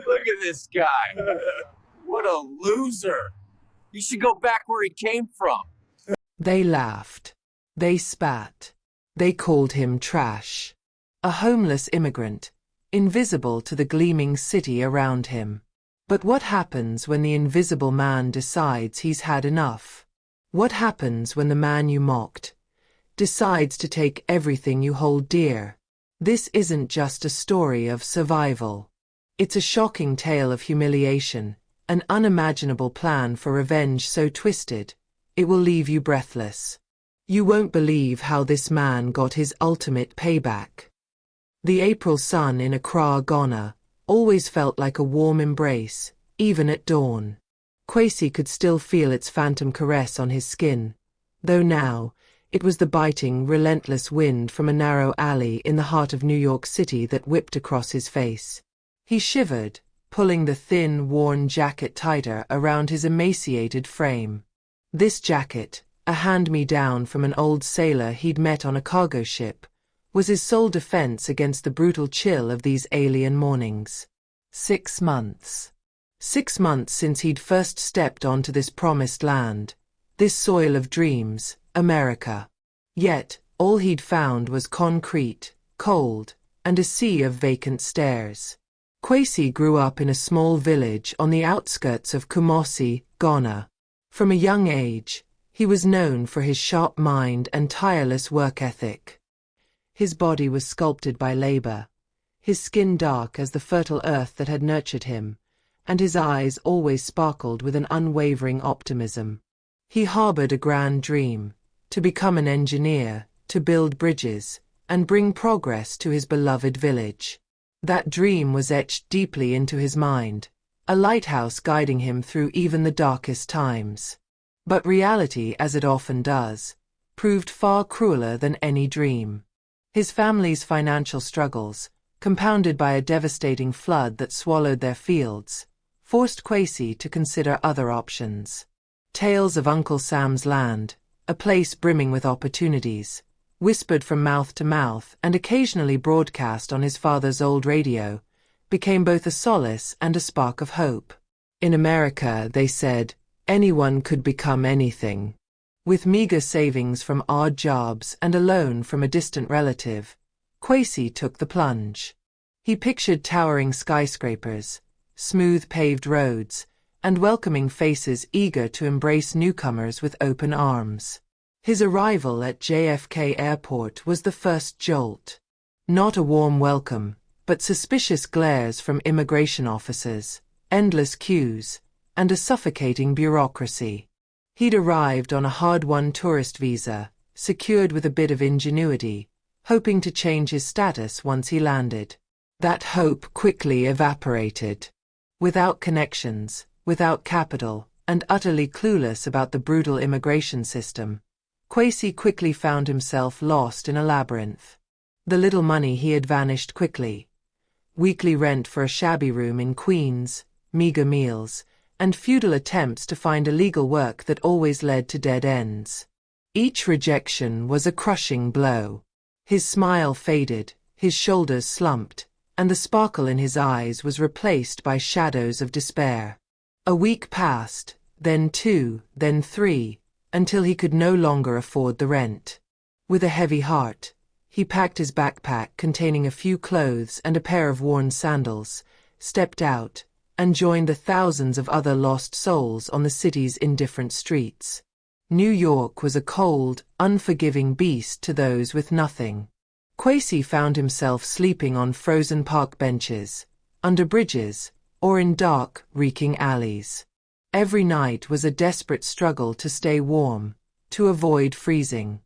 Look at this guy. What a loser. You should go back where he came from. They laughed. They spat. They called him trash. A homeless immigrant, invisible to the gleaming city around him. But what happens when the invisible man decides he's had enough? What happens when the man you mocked decides to take everything you hold dear? This isn't just a story of survival. It's a shocking tale of humiliation, an unimaginable plan for revenge so twisted, it will leave you breathless. You won't believe how this man got his ultimate payback. The April sun in Accra, Ghana, always felt like a warm embrace, even at dawn. Kwesi could still feel its phantom caress on his skin, though now, it was the biting, relentless wind from a narrow alley in the heart of New York City that whipped across his face. He shivered, pulling the thin, worn jacket tighter around his emaciated frame. This jacket, a hand-me-down from an old sailor he'd met on a cargo ship, was his sole defense against the brutal chill of these alien mornings. 6 months. 6 months since he'd first stepped onto this promised land, this soil of dreams, America. Yet, all he'd found was concrete, cold, and a sea of vacant stares. Kwesi grew up in a small village on the outskirts of Kumasi, Ghana. From a young age, he was known for his sharp mind and tireless work ethic. His body was sculpted by labor, his skin dark as the fertile earth that had nurtured him, and his eyes always sparkled with an unwavering optimism. He harbored a grand dream, to become an engineer, to build bridges, and bring progress to his beloved village. That dream was etched deeply into his mind, a lighthouse guiding him through even the darkest times. But reality, as it often does, proved far crueler than any dream. His family's financial struggles, compounded by a devastating flood that swallowed their fields, forced Kwesi to consider other options. Tales of Uncle Sam's land, a place brimming with opportunities, whispered from mouth to mouth and occasionally broadcast on his father's old radio, became both a solace and a spark of hope. In America, they said, anyone could become anything. With meager savings from odd jobs and a loan from a distant relative, Kwesi took the plunge. He pictured towering skyscrapers, smooth paved roads, and welcoming faces eager to embrace newcomers with open arms. His arrival at JFK Airport was the first jolt. Not a warm welcome, but suspicious glares from immigration officers, endless queues, and a suffocating bureaucracy. He'd arrived on a hard-won tourist visa, secured with a bit of ingenuity, hoping to change his status once he landed. That hope quickly evaporated. Without connections, without capital, and utterly clueless about the brutal immigration system, Kwesi quickly found himself lost in a labyrinth. The little money he had vanished quickly. Weekly rent for a shabby room in Queens, meager meals, and futile attempts to find a legal work that always led to dead ends. Each rejection was a crushing blow. His smile faded, his shoulders slumped, and the sparkle in his eyes was replaced by shadows of despair. A week passed, then 2, then 3, until he could no longer afford the rent. With a heavy heart, he packed his backpack containing a few clothes and a pair of worn sandals, stepped out, and joined the thousands of other lost souls on the city's indifferent streets. New York was a cold, unforgiving beast to those with nothing. Kwesi found himself sleeping on frozen park benches, under bridges, or in dark, reeking alleys. Every night was a desperate struggle to stay warm, to avoid freezing.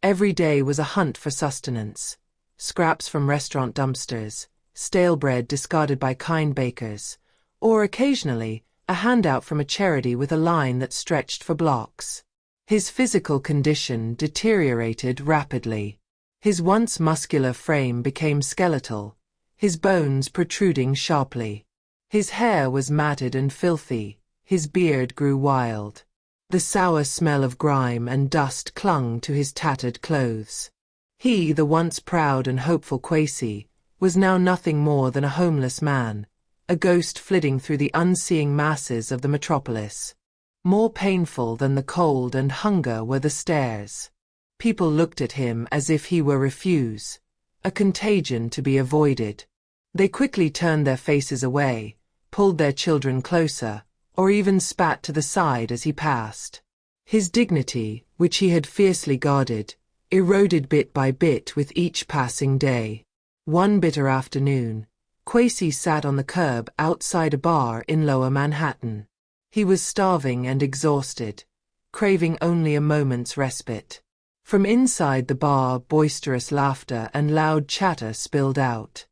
Every day was a hunt for sustenance, scraps from restaurant dumpsters, stale bread discarded by kind bakers, or occasionally, a handout from a charity with a line that stretched for blocks. His physical condition deteriorated rapidly. His once muscular frame became skeletal, his bones protruding sharply. His hair was matted and filthy, his beard grew wild. The sour smell of grime and dust clung to his tattered clothes. He, the once proud and hopeful Kwesi, was now nothing more than a homeless man, a ghost flitting through the unseeing masses of the metropolis. More painful than the cold and hunger were the stares. People looked at him as if he were refuse, a contagion to be avoided. They quickly turned their faces away, pulled their children closer, or even spat to the side as he passed. His dignity, which he had fiercely guarded, eroded bit by bit with each passing day. One bitter afternoon, Quasi sat on the curb outside a bar in Lower Manhattan. He was starving and exhausted, craving only a moment's respite. From inside the bar, boisterous laughter and loud chatter spilled out.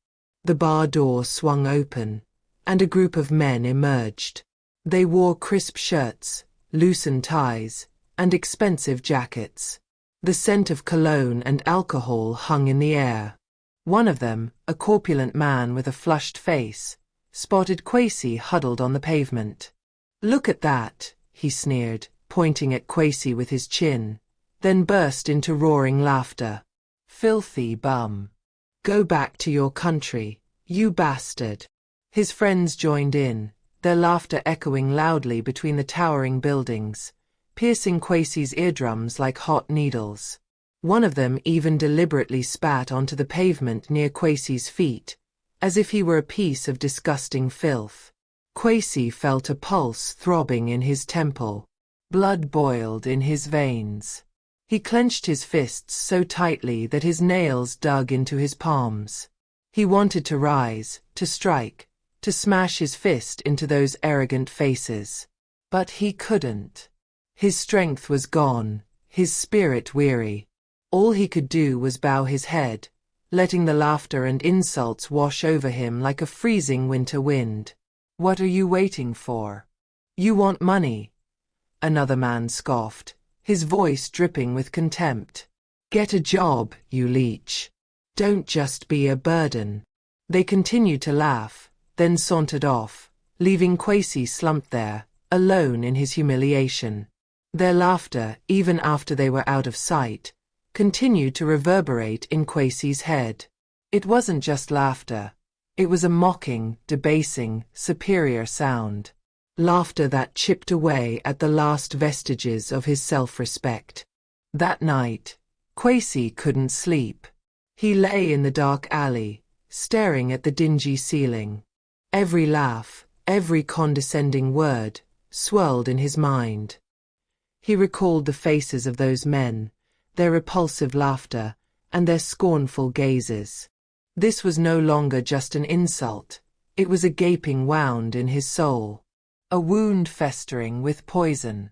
The bar door swung open, and a group of men emerged. They wore crisp shirts, loosened ties, and expensive jackets. The scent of cologne and alcohol hung in the air. One of them, a corpulent man with a flushed face, spotted Quasi huddled on the pavement. "Look at that," he sneered, pointing at Quasi with his chin, then burst into roaring laughter. "Filthy bum. Go back to your country, you bastard." His friends joined in, their laughter echoing loudly between the towering buildings, piercing Quasi's eardrums like hot needles. One of them even deliberately spat onto the pavement near Quasi's feet, as if he were a piece of disgusting filth. Quasi felt a pulse throbbing in his temple. Blood boiled in his veins. He clenched his fists so tightly that his nails dug into his palms. He wanted to rise, to strike, to smash his fist into those arrogant faces. But he couldn't. His strength was gone, his spirit weary. All he could do was bow his head, letting the laughter and insults wash over him like a freezing winter wind. "What are you waiting for? You want money?" Another man scoffed, his voice dripping with contempt. "Get a job, you leech. Don't just be a burden." They continued to laugh, then sauntered off, leaving Quasi slumped there, alone in his humiliation. Their laughter, even after they were out of sight, continued to reverberate in Quasi's head. It wasn't just laughter. It was a mocking, debasing, superior sound. Laughter that chipped away at the last vestiges of his self-respect. That night, Quasi couldn't sleep. He lay in the dark alley, staring at the dingy ceiling. Every laugh, every condescending word, swirled in his mind. He recalled the faces of those men, their repulsive laughter, and their scornful gazes. This was no longer just an insult. It was a gaping wound in his soul. A wound festering with poison.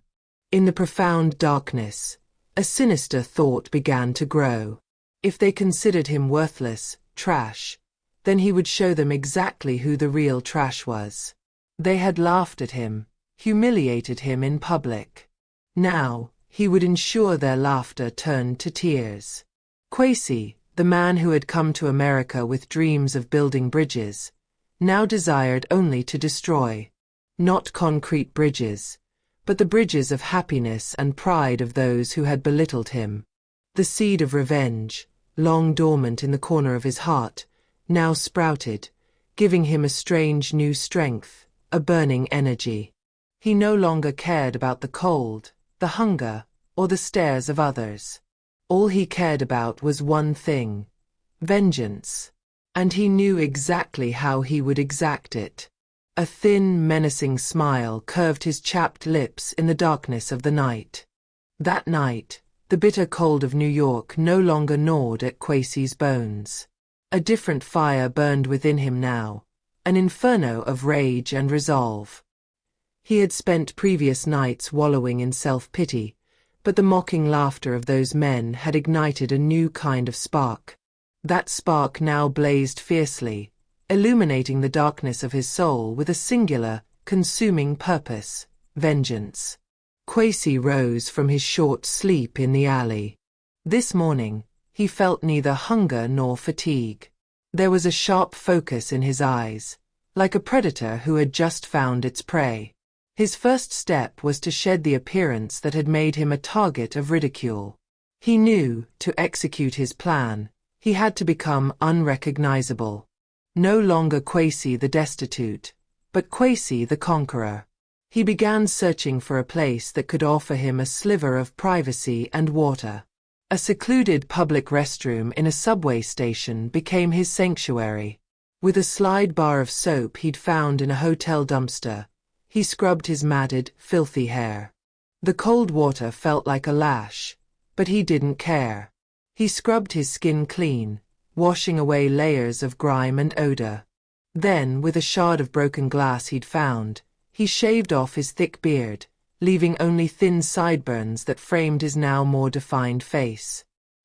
In the profound darkness, a sinister thought began to grow. If they considered him worthless, trash, then he would show them exactly who the real trash was. They had laughed at him, humiliated him in public. Now, he would ensure their laughter turned to tears. Quasi, the man who had come to America with dreams of building bridges, now desired only to destroy. Not concrete bridges, but the bridges of happiness and pride of those who had belittled him. The seed of revenge, long dormant in the corner of his heart, now sprouted, giving him a strange new strength, a burning energy. He no longer cared about the cold, the hunger, or the stares of others. All he cared about was one thing: vengeance. And he knew exactly how he would exact it. A thin, menacing smile curved his chapped lips in the darkness of the night. That night, the bitter cold of New York no longer gnawed at Quasi's bones. A different fire burned within him now, an inferno of rage and resolve. He had spent previous nights wallowing in self-pity, but the mocking laughter of those men had ignited a new kind of spark. That spark now blazed fiercely, illuminating the darkness of his soul with a singular, consuming purpose: vengeance. Quasi rose from his short sleep in the alley. This morning, he felt neither hunger nor fatigue. There was a sharp focus in his eyes, like a predator who had just found its prey. His first step was to shed the appearance that had made him a target of ridicule. He knew, to execute his plan, He had to become unrecognizable. No longer Kwesi the destitute, but Kwesi the conqueror. He began searching for a place that could offer him a sliver of privacy and water. A secluded public restroom in a subway station became his sanctuary. With a slide bar of soap he'd found in a hotel dumpster, he scrubbed his matted, filthy hair. The cold water felt like a lash, but he didn't care. He scrubbed his skin clean, washing away layers of grime and odor. Then, with a shard of broken glass he'd found, he shaved off his thick beard, leaving only thin sideburns that framed his now more defined face.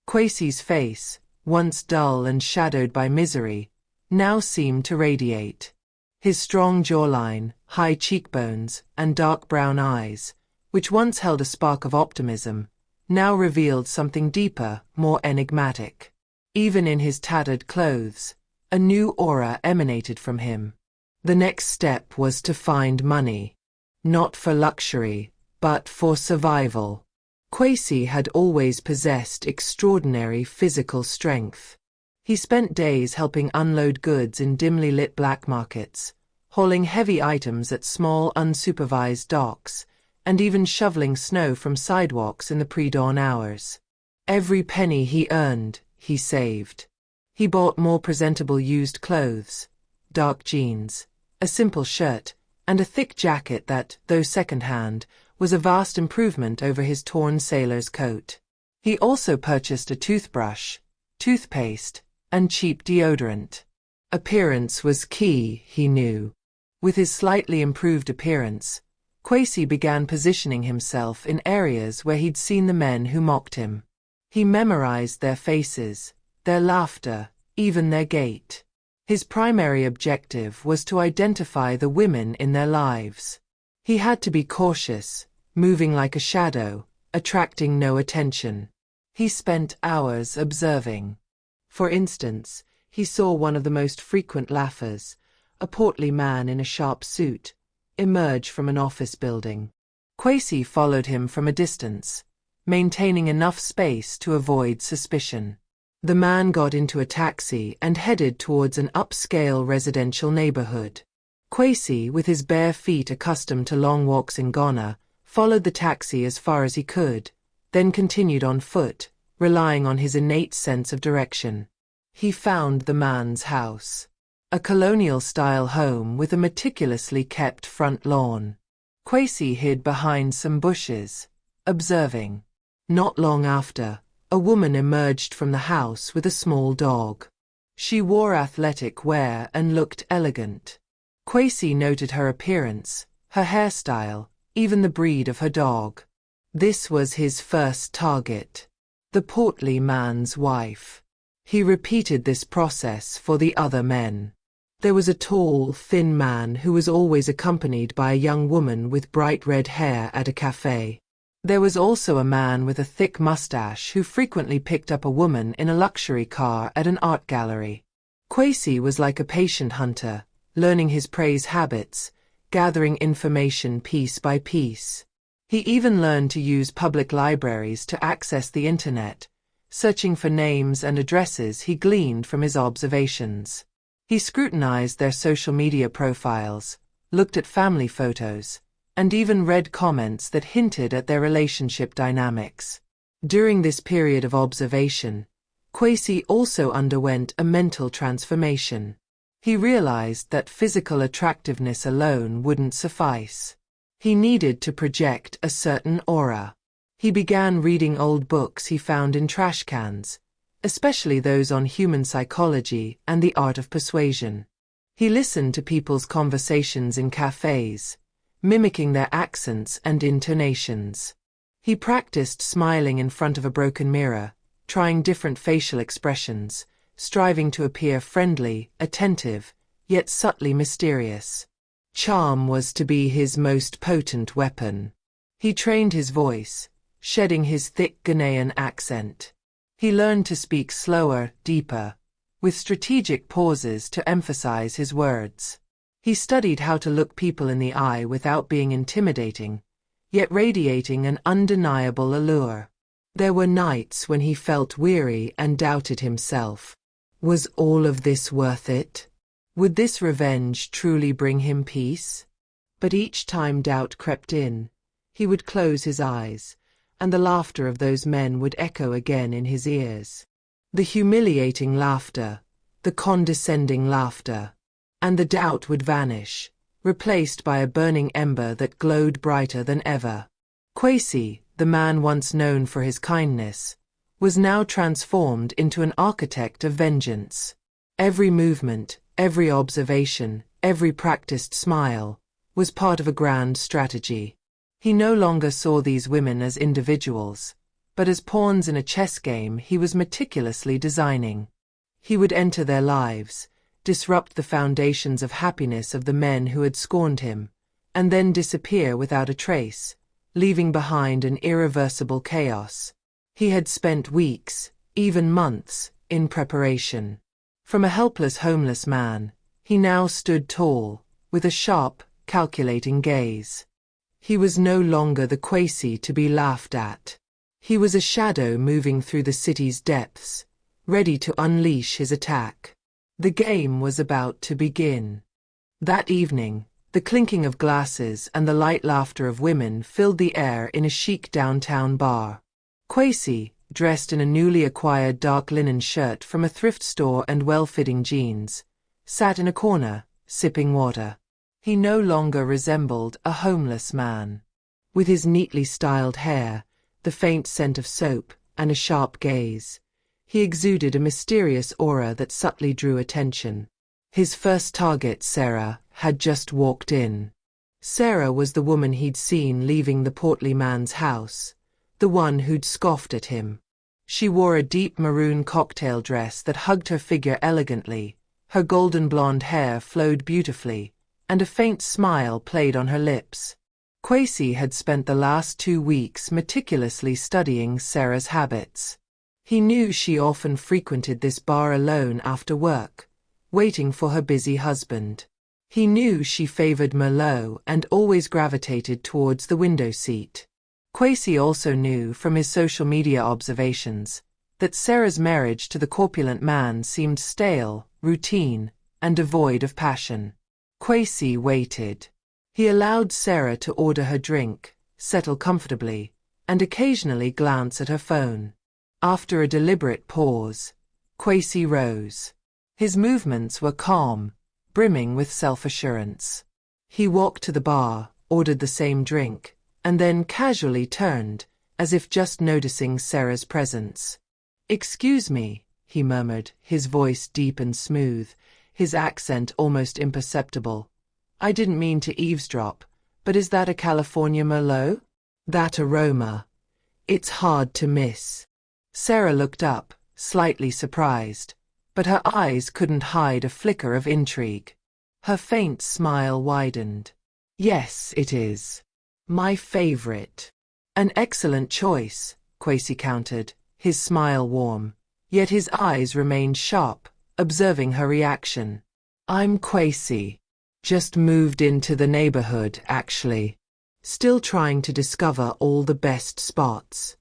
Kwesi's face, once dull and shadowed by misery, now seemed to radiate. His strong jawline, high cheekbones, and dark brown eyes, which once held a spark of optimism, now revealed something deeper, more enigmatic. Even in his tattered clothes, a new aura emanated from him. The next step was to find money. Not for luxury, but for survival. Kwesi had always possessed extraordinary physical strength. He spent days helping unload goods in dimly lit black markets, hauling heavy items at small unsupervised docks, and even shoveling snow from sidewalks in the pre-dawn hours. Every penny he earned, he saved. He bought more presentable used clothes, dark jeans, a simple shirt, and a thick jacket that, though second-hand, was a vast improvement over his torn sailor's coat. He also purchased a toothbrush, toothpaste, and cheap deodorant. Appearance was key, he knew. With his slightly improved appearance, Kwesi began positioning himself in areas where he'd seen the men who mocked him. He memorized their faces, their laughter, even their gait. His primary objective was to identify the women in their lives. He had to be cautious, moving like a shadow, attracting no attention. He spent hours observing. For instance, he saw one of the most frequent laughers, a portly man in a sharp suit, emerge from an office building. Kwesi followed him from a distance, maintaining enough space to avoid suspicion. The man got into a taxi and headed towards an upscale residential neighborhood. Kwesi, with his bare feet accustomed to long walks in Ghana, followed the taxi as far as he could, then continued on foot, relying on his innate sense of direction. He found the man's house. A colonial-style home with a meticulously kept front lawn. Kwesi hid behind some bushes, observing. Not long after, a woman emerged from the house with a small dog. She wore athletic wear and looked elegant. Kwesi noted her appearance, her hairstyle, even the breed of her dog. This was his first target. The portly man's wife. He repeated this process for the other men. There was a tall, thin man who was always accompanied by a young woman with bright red hair at a cafe. There was also a man with a thick mustache who frequently picked up a woman in a luxury car at an art gallery. Kwesi was like a patient hunter, learning his prey's habits, gathering information piece by piece. He even learned to use public libraries to access the internet, searching for names and addresses he gleaned from his observations. He scrutinized their social media profiles, looked at family photos, and even read comments that hinted at their relationship dynamics. During this period of observation, Kwesi also underwent a mental transformation. He realized that physical attractiveness alone wouldn't suffice. He needed to project a certain aura. He began reading old books he found in trash cans, especially those on human psychology and the art of persuasion. He listened to people's conversations in cafes, mimicking their accents and intonations. He practiced smiling in front of a broken mirror, trying different facial expressions, striving to appear friendly, attentive, yet subtly mysterious. Charm was to be his most potent weapon. He trained his voice, shedding his thick Ghanaian accent. He learned to speak slower, deeper, with strategic pauses to emphasize his words. He studied how to look people in the eye without being intimidating, yet radiating an undeniable allure. There were nights when he felt weary and doubted himself. Was all of this worth it? Would this revenge truly bring him peace? But each time doubt crept in, he would close his eyes, and the laughter of those men would echo again in his ears. The humiliating laughter, the condescending laughter, and the doubt would vanish, replaced by a burning ember that glowed brighter than ever. Kwesi, the man once known for his kindness, was now transformed into an architect of vengeance. Every movement, every observation, every practiced smile, was part of a grand strategy. He no longer saw these women as individuals, but as pawns in a chess game he was meticulously designing. He would enter their lives, disrupt the foundations of happiness of the men who had scorned him, and then disappear without a trace, leaving behind an irreversible chaos. He had spent weeks, even months, in preparation. From a helpless homeless man, he now stood tall, with a sharp, calculating gaze. He was no longer the Kwesi to be laughed at. He was a shadow moving through the city's depths, ready to unleash his attack. The game was about to begin. That evening, the clinking of glasses and the light laughter of women filled the air in a chic downtown bar. Kwesi, dressed in a newly acquired dark linen shirt from a thrift store and well-fitting jeans, sat in a corner, sipping water. He no longer resembled a homeless man. With his neatly styled hair, the faint scent of soap, and a sharp gaze, he exuded a mysterious aura that subtly drew attention. His first target, Sarah, had just walked in. Sarah was the woman he'd seen leaving the portly man's house, the one who'd scoffed at him. She wore a deep maroon cocktail dress that hugged her figure elegantly, her golden blonde hair flowed beautifully, and a faint smile played on her lips. Kwesi had spent the last 2 weeks meticulously studying Sarah's habits. He knew she often frequented this bar alone after work, waiting for her busy husband. He knew she favored Merlot and always gravitated towards the window seat. Kwesi also knew from his social media observations that Sarah's marriage to the corpulent man seemed stale, routine, and devoid of passion. Kwesi waited. He allowed Sarah to order her drink, settle comfortably, and occasionally glance at her phone. After a deliberate pause, Kwesi rose. His movements were calm, brimming with self-assurance. He walked to the bar, ordered the same drink, and then casually turned, as if just noticing Sarah's presence. "Excuse me," he murmured, his voice deep and smooth, his accent almost imperceptible. "I didn't mean to eavesdrop, but is that a California Merlot? That aroma. It's hard to miss." Sarah looked up, slightly surprised, but her eyes couldn't hide a flicker of intrigue. Her faint smile widened. "Yes, it is. My favorite." "An excellent choice," Kwesi countered, his smile warm, yet his eyes remained sharp, observing her reaction. "I'm Kwesi. Just moved into the neighborhood, actually. Still trying to discover all the best spots."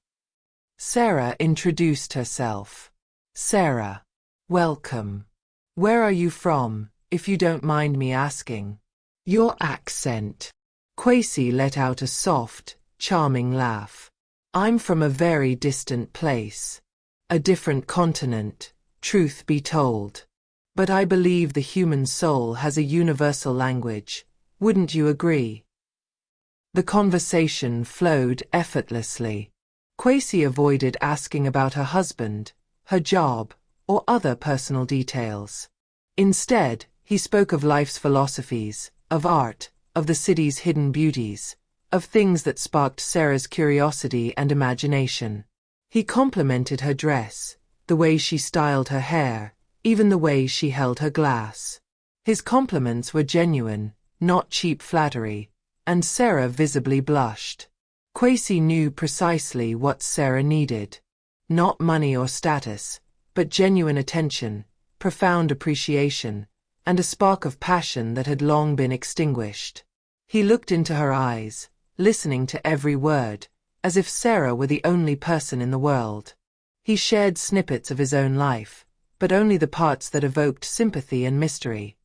Sarah introduced herself. "Sarah. Welcome. Where are you from, if you don't mind me asking?" "Your accent." Kwesi let out a soft, charming laugh. "I'm from a very distant place. A different continent, truth be told. But I believe the human soul has a universal language. Wouldn't you agree?" The conversation flowed effortlessly. Kwesi avoided asking about her husband, her job, or other personal details. Instead, he spoke of life's philosophies, of art, of the city's hidden beauties, of things that sparked Sarah's curiosity and imagination. He complimented her dress, the way she styled her hair, even the way she held her glass. His compliments were genuine, not cheap flattery, and Sarah visibly blushed. Kwesi knew precisely what Sarah needed. Not money or status, but genuine attention, profound appreciation, and a spark of passion that had long been extinguished. He looked into her eyes, listening to every word, as if Sarah were the only person in the world. He shared snippets of his own life, but only the parts that evoked sympathy and mystery.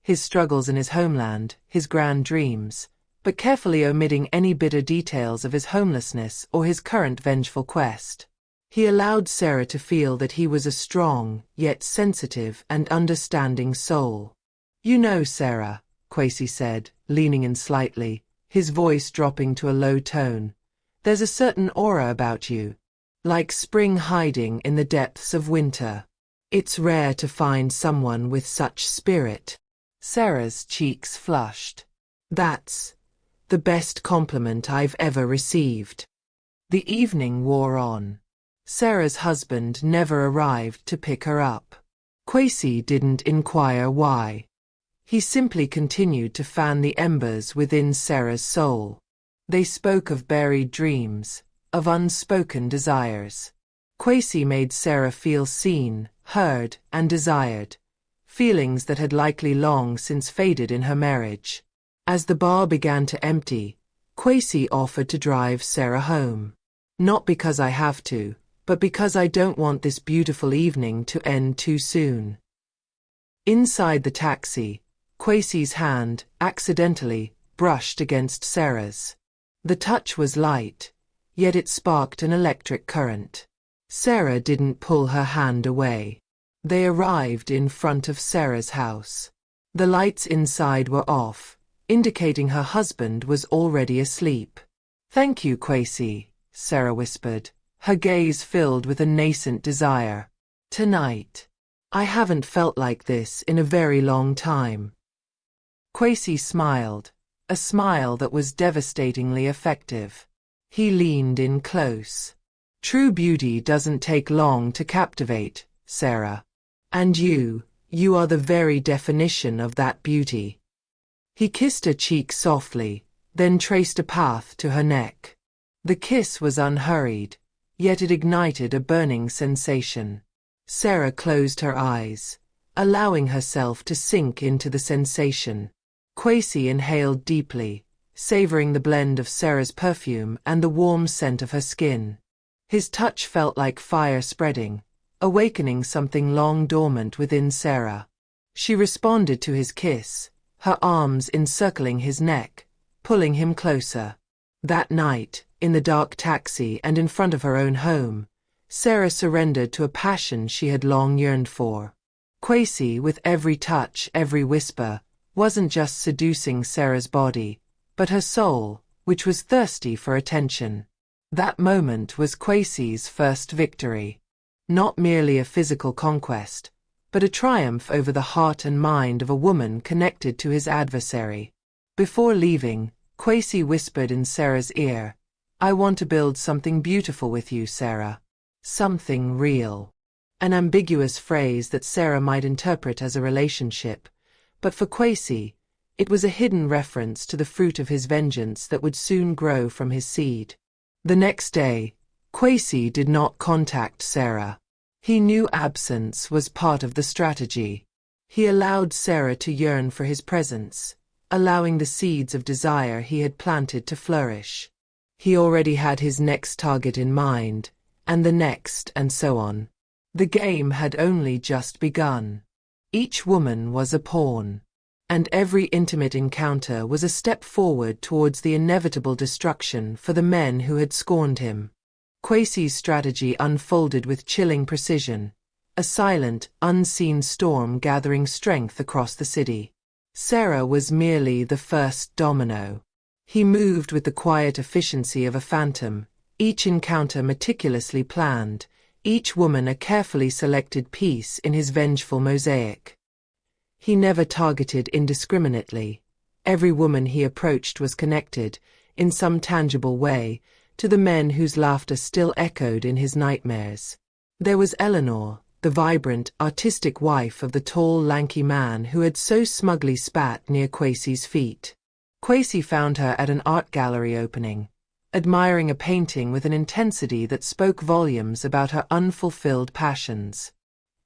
His struggles in his homeland, his grand dreams, but carefully omitting any bitter details of his homelessness or his current vengeful quest. He allowed Sarah to feel that he was a strong, yet sensitive and understanding soul. "You know, Sarah," Kwesi said, leaning in slightly, his voice dropping to a low tone, "there's a certain aura about you, like spring hiding in the depths of winter. It's rare to find someone with such spirit." Sarah's cheeks flushed. "That's the best compliment I've ever received." The evening wore on. Sarah's husband never arrived to pick her up. Kwesi didn't inquire why. He simply continued to fan the embers within Sarah's soul. They spoke of buried dreams, of unspoken desires. Kwesi made Sarah feel seen, heard, and desired, feelings that had likely long since faded in her marriage. As the bar began to empty, Kwesi offered to drive Sarah home. "Not because I have to, but because I don't want this beautiful evening to end too soon." Inside the taxi, Kwesi's hand, accidentally, brushed against Sarah's. The touch was light, yet it sparked an electric current. Sarah didn't pull her hand away. They arrived in front of Sarah's house. The lights inside were off, indicating her husband was already asleep. "Thank you, Kwesi," Sarah whispered, her gaze filled with a nascent desire. "Tonight. I haven't felt like this in a very long time." Kwesi smiled, a smile that was devastatingly effective. He leaned in close. "True beauty doesn't take long to captivate, Sarah. And you are the very definition of that beauty." He kissed her cheek softly, then traced a path to her neck. The kiss was unhurried, yet it ignited a burning sensation. Sarah closed her eyes, allowing herself to sink into the sensation. Kwesi inhaled deeply, savoring the blend of Sarah's perfume and the warm scent of her skin. His touch felt like fire spreading, awakening something long dormant within Sarah. She responded to his kiss, her arms encircling his neck, pulling him closer. That night, in the dark taxi and in front of her own home, Sarah surrendered to a passion she had long yearned for. Kwesi, with every touch, every whisper, wasn't just seducing Sarah's body, but her soul, which was thirsty for attention. That moment was Kwesi's first victory. Not merely a physical conquest, but a triumph over the heart and mind of a woman connected to his adversary. Before leaving, Kwesi whispered in Sarah's ear, "I want to build something beautiful with you, Sarah. Something real." An ambiguous phrase that Sarah might interpret as a relationship, but for Kwesi, it was a hidden reference to the fruit of his vengeance that would soon grow from his seed. The next day, Kwesi did not contact Sarah. He knew absence was part of the strategy. He allowed Sarah to yearn for his presence, allowing the seeds of desire he had planted to flourish. He already had his next target in mind, and the next, and so on. The game had only just begun. Each woman was a pawn, and every intimate encounter was a step forward towards the inevitable destruction for the men who had scorned him. Kwesi's strategy unfolded with chilling precision, a silent, unseen storm gathering strength across the city. Sarah was merely the first domino. He moved with the quiet efficiency of a phantom, each encounter meticulously planned, each woman a carefully selected piece in his vengeful mosaic. He never targeted indiscriminately. Every woman he approached was connected, in some tangible way, to the men whose laughter still echoed in his nightmares. There was Eleanor, the vibrant, artistic wife of the tall, lanky man who had so smugly spat near Kwesi's feet. Kwesi found her at an art gallery opening, admiring a painting with an intensity that spoke volumes about her unfulfilled passions.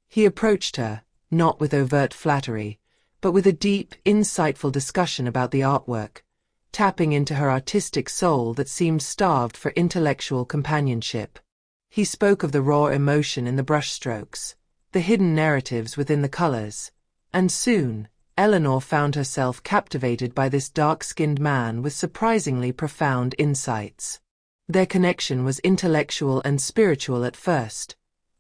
He approached her, not with overt flattery, but with a deep, insightful discussion about the artwork, tapping into her artistic soul that seemed starved for intellectual companionship. He spoke of the raw emotion in the brushstrokes, the hidden narratives within the colors, and soon, Eleanor found herself captivated by this dark-skinned man with surprisingly profound insights. Their connection was intellectual and spiritual at first,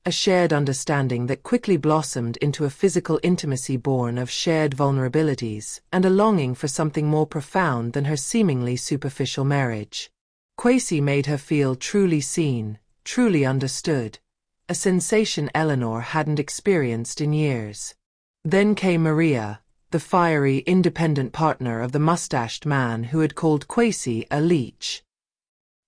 a shared understanding that quickly blossomed into a physical intimacy born of shared vulnerabilities and a longing for something more profound than her seemingly superficial marriage. Quasi made her feel truly seen, truly understood, a sensation Eleanor hadn't experienced in years. Then came Maria, the fiery, independent partner of the mustached man who had called Quasi a leech.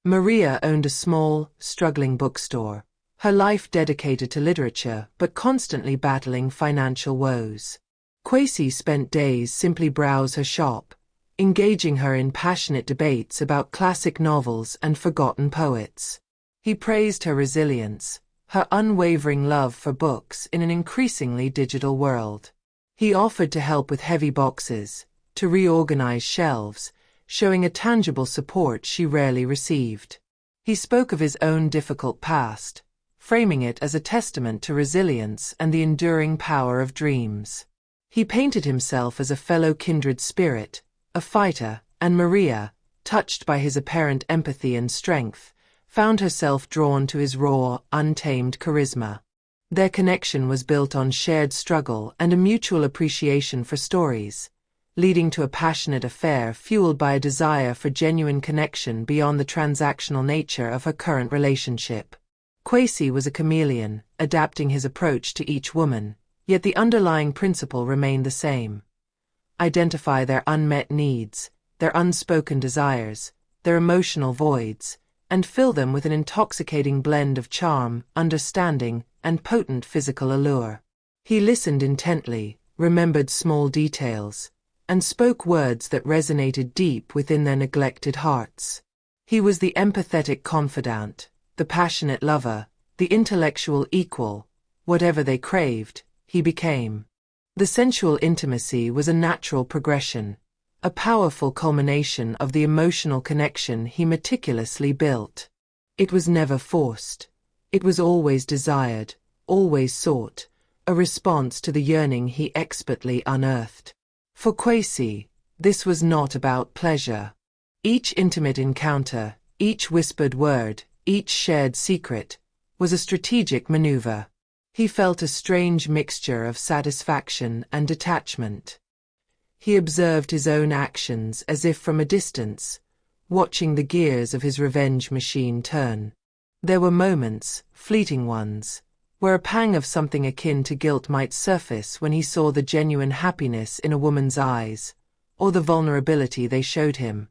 Maria owned a small, struggling bookstore, her life dedicated to literature but constantly battling financial woes. Quasi spent days simply browse her shop, engaging her in passionate debates about classic novels and forgotten poets. He praised her resilience, her unwavering love for books in an increasingly digital world. He offered to help with heavy boxes, to reorganize shelves, showing a tangible support she rarely received. He spoke of his own difficult past, framing it as a testament to resilience and the enduring power of dreams. He painted himself as a fellow kindred spirit, a fighter, and Maria, touched by his apparent empathy and strength, found herself drawn to his raw, untamed charisma. Their connection was built on shared struggle and a mutual appreciation for stories, leading to a passionate affair fueled by a desire for genuine connection beyond the transactional nature of her current relationship. Quasi was a chameleon, adapting his approach to each woman, yet the underlying principle remained the same. Identify their unmet needs, their unspoken desires, their emotional voids, and fill them with an intoxicating blend of charm, understanding, and potent physical allure. He listened intently, remembered small details, and spoke words that resonated deep within their neglected hearts. He was the empathetic confidant, the passionate lover, the intellectual equal. Whatever they craved, he became. The sensual intimacy was a natural progression, a powerful culmination of the emotional connection he meticulously built. It was never forced. It was always desired, always sought, a response to the yearning he expertly unearthed. For Quasi, this was not about pleasure. Each intimate encounter, each whispered word, each shared secret, was a strategic maneuver. He felt a strange mixture of satisfaction and detachment. He observed his own actions as if from a distance, watching the gears of his revenge machine turn. There were moments, fleeting ones, where a pang of something akin to guilt might surface when he saw the genuine happiness in a woman's eyes, or the vulnerability they showed him.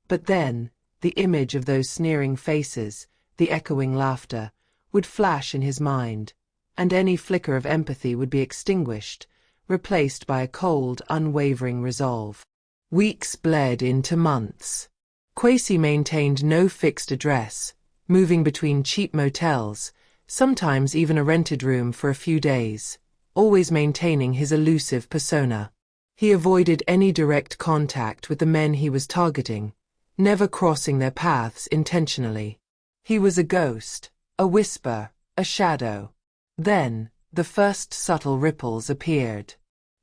But then, the image of those sneering faces, the echoing laughter, would flash in his mind, and any flicker of empathy would be extinguished, replaced by a cold, unwavering resolve. Weeks bled into months. Quasi maintained no fixed address, moving between cheap motels, sometimes even a rented room for a few days, always maintaining his elusive persona. He avoided any direct contact with the men he was targeting, never crossing their paths intentionally. He was a ghost, a whisper, a shadow. Then, the first subtle ripples appeared.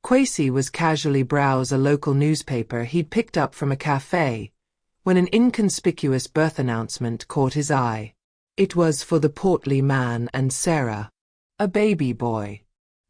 Quasi was casually browsing a local newspaper he'd picked up from a cafe, when an inconspicuous birth announcement caught his eye. It was for the portly man and Sarah. A baby boy.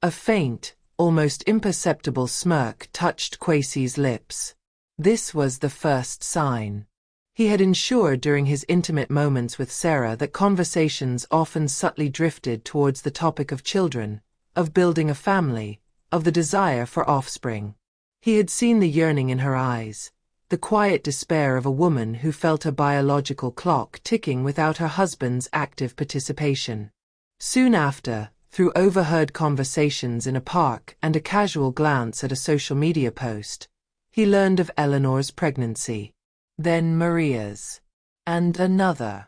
A faint, almost imperceptible smirk touched Quasi's lips. This was the first sign. He had ensured during his intimate moments with Sarah that conversations often subtly drifted towards the topic of children, of building a family, of the desire for offspring. He had seen the yearning in her eyes, the quiet despair of a woman who felt a biological clock ticking without her husband's active participation. Soon after, through overheard conversations in a park and a casual glance at a social media post, he learned of Eleanor's pregnancy. Then Maria's. And another.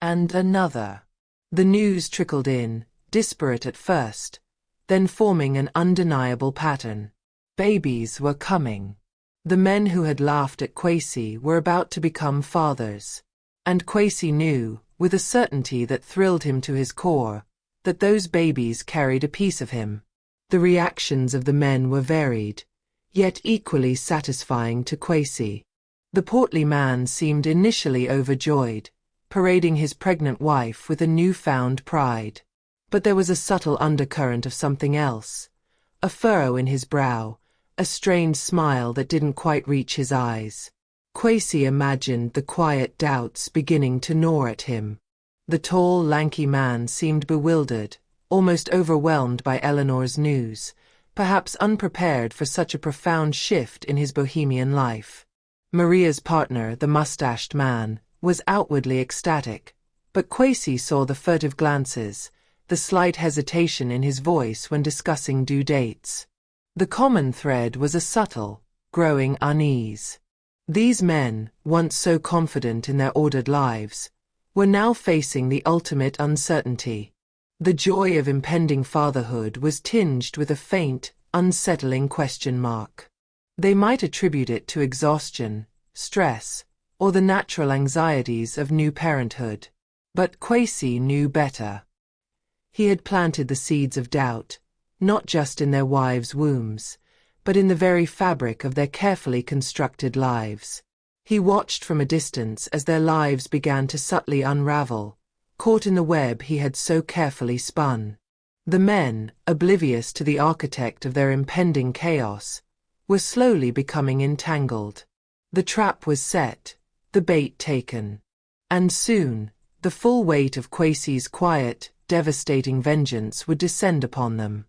And another. The news trickled in, disparate at first, then forming an undeniable pattern. Babies were coming. The men who had laughed at Kwesi were about to become fathers. And Kwesi knew, with a certainty that thrilled him to his core, that those babies carried a piece of him. The reactions of the men were varied, yet equally satisfying to Kwesi. The portly man seemed initially overjoyed, parading his pregnant wife with a newfound pride. But there was a subtle undercurrent of something else, a furrow in his brow, a strained smile that didn't quite reach his eyes. Kwesi imagined the quiet doubts beginning to gnaw at him. The tall, lanky man seemed bewildered, almost overwhelmed by Eleanor's news, perhaps unprepared for such a profound shift in his bohemian life. Maria's partner, the mustached man, was outwardly ecstatic, but Kwesi saw the furtive glances, the slight hesitation in his voice when discussing due dates. The common thread was a subtle, growing unease. These men, once so confident in their ordered lives, were now facing the ultimate uncertainty. The joy of impending fatherhood was tinged with a faint, unsettling question mark. They might attribute it to exhaustion, stress, or the natural anxieties of new parenthood. But Kwesi knew better. He had planted the seeds of doubt, not just in their wives' wombs, but in the very fabric of their carefully constructed lives. He watched from a distance as their lives began to subtly unravel, caught in the web he had so carefully spun. The men, oblivious to the architect of their impending chaos, were slowly becoming entangled. The trap was set, the bait taken. And soon, the full weight of Kwesi's quiet, devastating vengeance would descend upon them.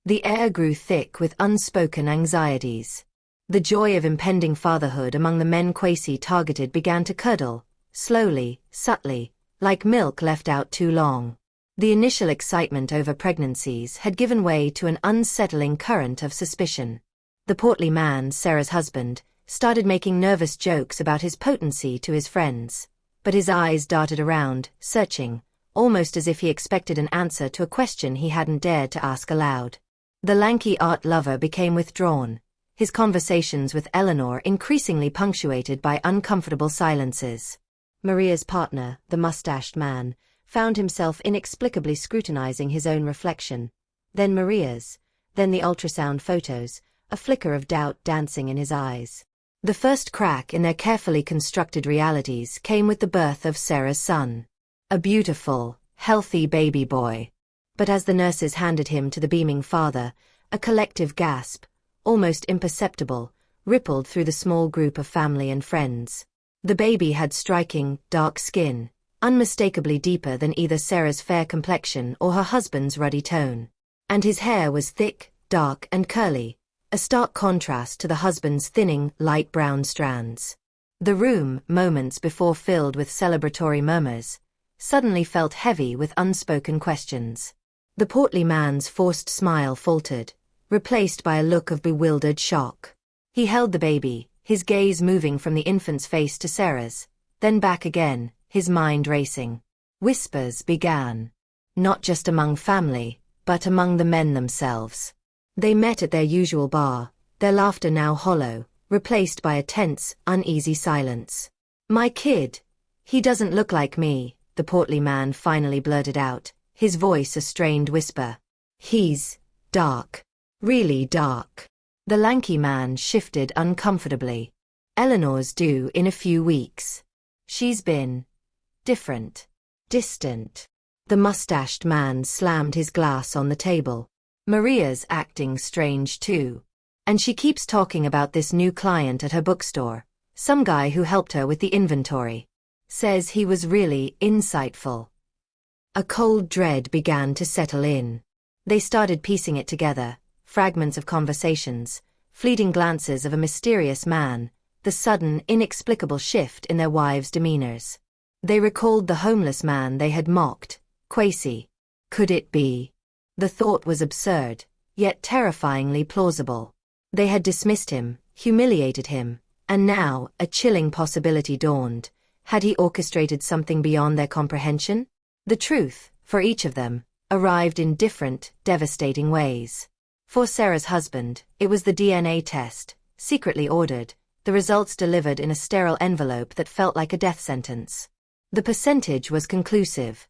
The air grew thick with unspoken anxieties. The joy of impending fatherhood among the men Kwesi targeted began to curdle, slowly, subtly, like milk left out too long. The initial excitement over pregnancies had given way to an unsettling current of suspicion. The portly man, Sarah's husband, started making nervous jokes about his potency to his friends, but his eyes darted around, searching, almost as if he expected an answer to a question he hadn't dared to ask aloud. The lanky art lover became withdrawn, his conversations with Eleanor increasingly punctuated by uncomfortable silences. Maria's partner, the mustached man, found himself inexplicably scrutinizing his own reflection, then Maria's, then the ultrasound photos, a flicker of doubt dancing in his eyes. The first crack in their carefully constructed realities came with the birth of Sarah's son. A beautiful, healthy baby boy. But as the nurses handed him to the beaming father, a collective gasp, almost imperceptible, rippled through the small group of family and friends. The baby had striking, dark skin, unmistakably deeper than either Sarah's fair complexion or her husband's ruddy tone. And his hair was thick, dark and curly, a stark contrast to the husband's thinning, light brown strands. The room, moments before filled with celebratory murmurs, suddenly felt heavy with unspoken questions. The portly man's forced smile faltered, replaced by a look of bewildered shock. He held the baby, his gaze moving from the infant's face to Sarah's, then back again, his mind racing. Whispers began. Not just among family, but among the men themselves. They met at their usual bar, their laughter now hollow, replaced by a tense, uneasy silence. "My kid. He doesn't look like me," the portly man finally blurted out, his voice a strained whisper. "He's dark. Really dark." The lanky man shifted uncomfortably. "Eleanor's due in a few weeks. She's been different. Distant." The mustached man slammed his glass on the table. "Maria's acting strange too. And she keeps talking about this new client at her bookstore, some guy who helped her with the inventory. Says he was really insightful." A cold dread began to settle in. They started piecing it together, fragments of conversations, fleeting glances of a mysterious man, the sudden, inexplicable shift in their wives' demeanors. They recalled the homeless man they had mocked, Kwesi. Could it be? The thought was absurd, yet terrifyingly plausible. They had dismissed him, humiliated him, and now a chilling possibility dawned. Had he orchestrated something beyond their comprehension? The truth, for each of them, arrived in different, devastating ways. For Sarah's husband, it was the DNA test, secretly ordered, the results delivered in a sterile envelope that felt like a death sentence. The percentage was conclusive.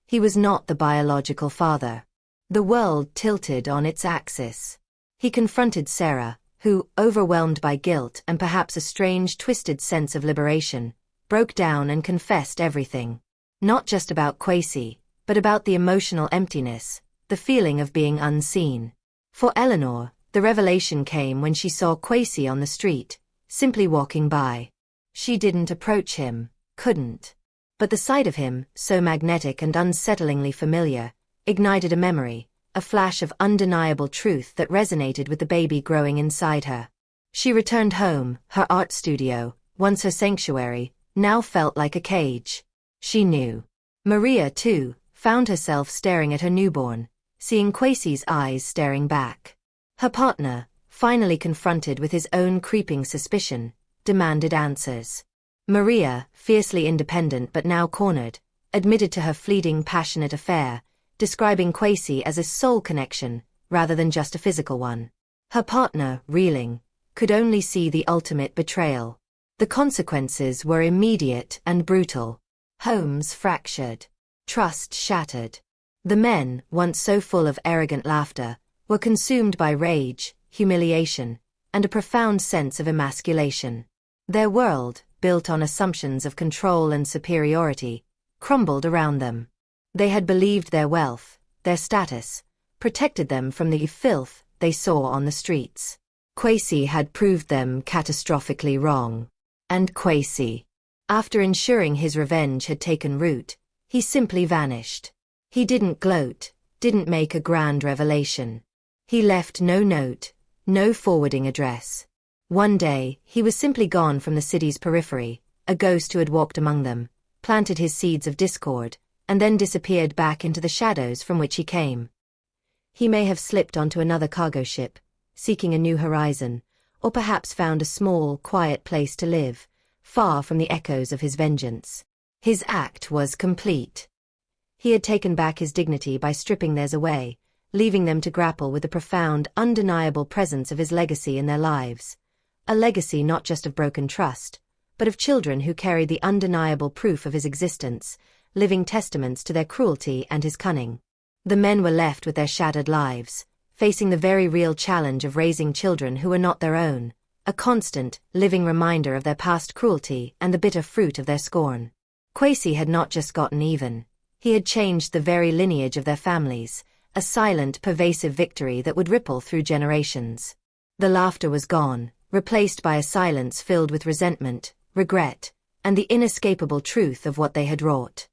He was not the biological father. The world tilted on its axis. He confronted Sarah, who, overwhelmed by guilt and perhaps a strange twisted sense of liberation, broke down and confessed everything. Not just about Kwesi, but about the emotional emptiness, the feeling of being unseen. For Eleanor, the revelation came when she saw Kwesi on the street, simply walking by. She didn't approach him, couldn't. But the sight of him, so magnetic and unsettlingly familiar, ignited a memory, a flash of undeniable truth that resonated with the baby growing inside her. She returned home, her art studio, once her sanctuary, now felt like a cage. She knew. Maria, too, found herself staring at her newborn, seeing Kwesi's eyes staring back. Her partner, finally confronted with his own creeping suspicion, demanded answers. Maria, fiercely independent but now cornered, admitted to her fleeting passionate affair, describing Kwesi as a soul connection, rather than just a physical one. Her partner, reeling, could only see the ultimate betrayal. The consequences were immediate and brutal. Homes fractured. Trust shattered. The men, once so full of arrogant laughter, were consumed by rage, humiliation, and a profound sense of emasculation. Their world, built on assumptions of control and superiority, crumbled around them. They had believed their wealth, their status, protected them from the filth they saw on the streets. Kwesi had proved them catastrophically wrong. And Kwesi, after ensuring his revenge had taken root, he simply vanished. He didn't gloat, didn't make a grand revelation. He left no note, no forwarding address. One day, he was simply gone from the city's periphery, a ghost who had walked among them, planted his seeds of discord, and then disappeared back into the shadows from which he came. He may have slipped onto another cargo ship, seeking a new horizon, or perhaps found a small, quiet place to live, far from the echoes of his vengeance. His act was complete. He had taken back his dignity by stripping theirs away, leaving them to grapple with the profound, undeniable presence of his legacy in their lives. A legacy not just of broken trust, but of children who carried the undeniable proof of his existence, living testaments to their cruelty and his cunning. The men were left with their shattered lives, facing the very real challenge of raising children who were not their own, a constant, living reminder of their past cruelty and the bitter fruit of their scorn. Kwesi had not just gotten even. He had changed the very lineage of their families, a silent, pervasive victory that would ripple through generations. The laughter was gone, replaced by a silence filled with resentment, regret, and the inescapable truth of what they had wrought.